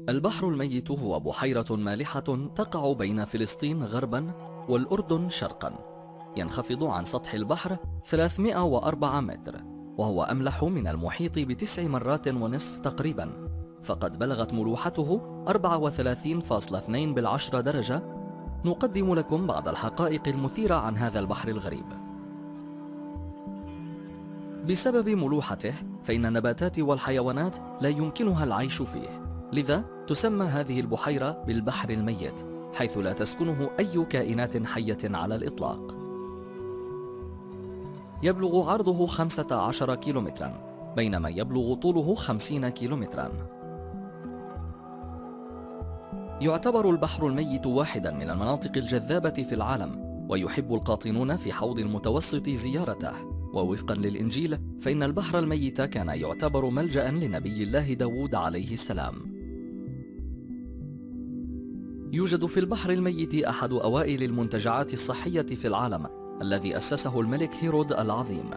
البحر الميت هو بحيرة مالحة تقع بين فلسطين غربا والأردن شرقا. ينخفض عن سطح البحر 304 متر، وهو أملح من المحيط ب9 مرات ونصف تقريبا. فقد بلغت ملوحته 34.2 درجة. نقدم لكم بعض الحقائق المثيرة عن هذا البحر الغريب. بسبب ملوحته فإن النباتات والحيوانات لا يمكنها العيش فيه، لذا تسمى هذه البحيرة بالبحر الميت، حيث لا تسكنه أي كائنات حية على الإطلاق. يبلغ عرضه 15 كيلومترا، بينما يبلغ طوله 50 كيلومترا. يعتبر البحر الميت واحدا من المناطق الجذابة في العالم، ويحب القاطنون في حوض المتوسط زيارته. ووفقا للإنجيل فإن البحر الميت كان يعتبر ملجأ لنبي الله داود عليه السلام. يوجد في البحر الميت أحد أوائل المنتجعات الصحية في العالم، الذي أسسه الملك هيرود العظيم.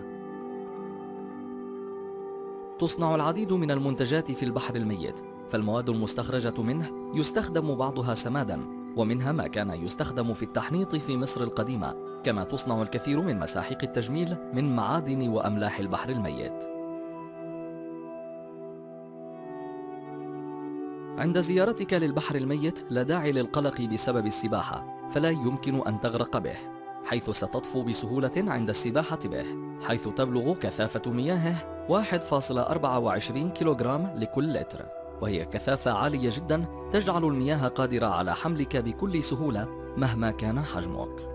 تصنع العديد من المنتجات في البحر الميت، فالمواد المستخرجة منه يستخدم بعضها سمادا، ومنها ما كان يستخدم في التحنيط في مصر القديمة، كما تصنع الكثير من مساحيق التجميل من معادن وأملاح البحر الميت. عند زيارتك للبحر الميت لا داعي للقلق بسبب السباحة، فلا يمكن أن تغرق به، حيث ستطفو بسهولة عند السباحة به، حيث تبلغ كثافة مياهه 1.24 كيلوغرام لكل لتر، وهي كثافة عالية جدا تجعل المياه قادرة على حملك بكل سهولة مهما كان حجمك.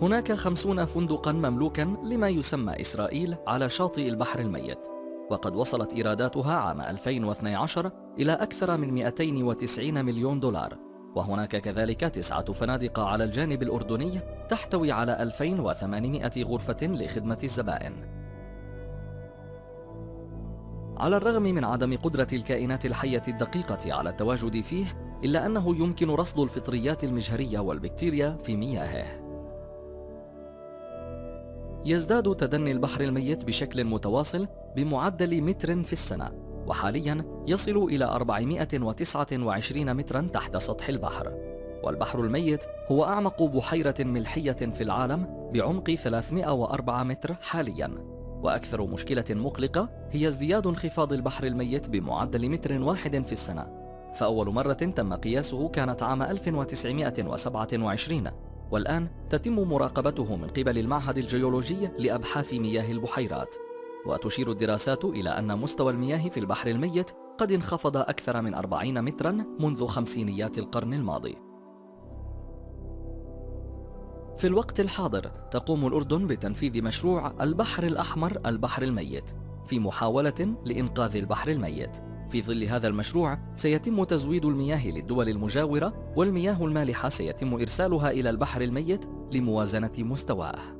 هناك 50 فندقا مملوكا لما يسمى إسرائيل على شاطئ البحر الميت، وقد وصلت إيراداتها عام 2012 إلى أكثر من 290 مليون دولار. وهناك كذلك 9 فنادق على الجانب الأردني تحتوي على 2800 غرفة لخدمة الزبائن. على الرغم من عدم قدرة الكائنات الحية الدقيقة على التواجد فيه، إلا أنه يمكن رصد الفطريات المجهرية والبكتيريا في مياهه. يزداد تدني البحر الميت بشكل متواصل بمعدل متر في السنة، وحاليا يصل إلى 429 مترا تحت سطح البحر. والبحر الميت هو أعمق بحيرة ملحية في العالم بعمق 304 متر حاليا. وأكثر مشكلة مقلقة هي ازدياد انخفاض البحر الميت بمعدل متر واحد في السنة، فأول مرة تم قياسه كانت عام 1927، والآن تتم مراقبته من قبل المعهد الجيولوجي لأبحاث مياه البحيرات. وتشير الدراسات إلى أن مستوى المياه في البحر الميت قد انخفض أكثر من 40 مترا منذ خمسينيات القرن الماضي. في الوقت الحاضر تقوم الأردن بتنفيذ مشروع البحر الأحمر البحر الميت في محاولة لإنقاذ البحر الميت. في ظل هذا المشروع سيتم تزويد المياه للدول المجاورة، والمياه المالحة سيتم إرسالها إلى البحر الميت لموازنة مستواه.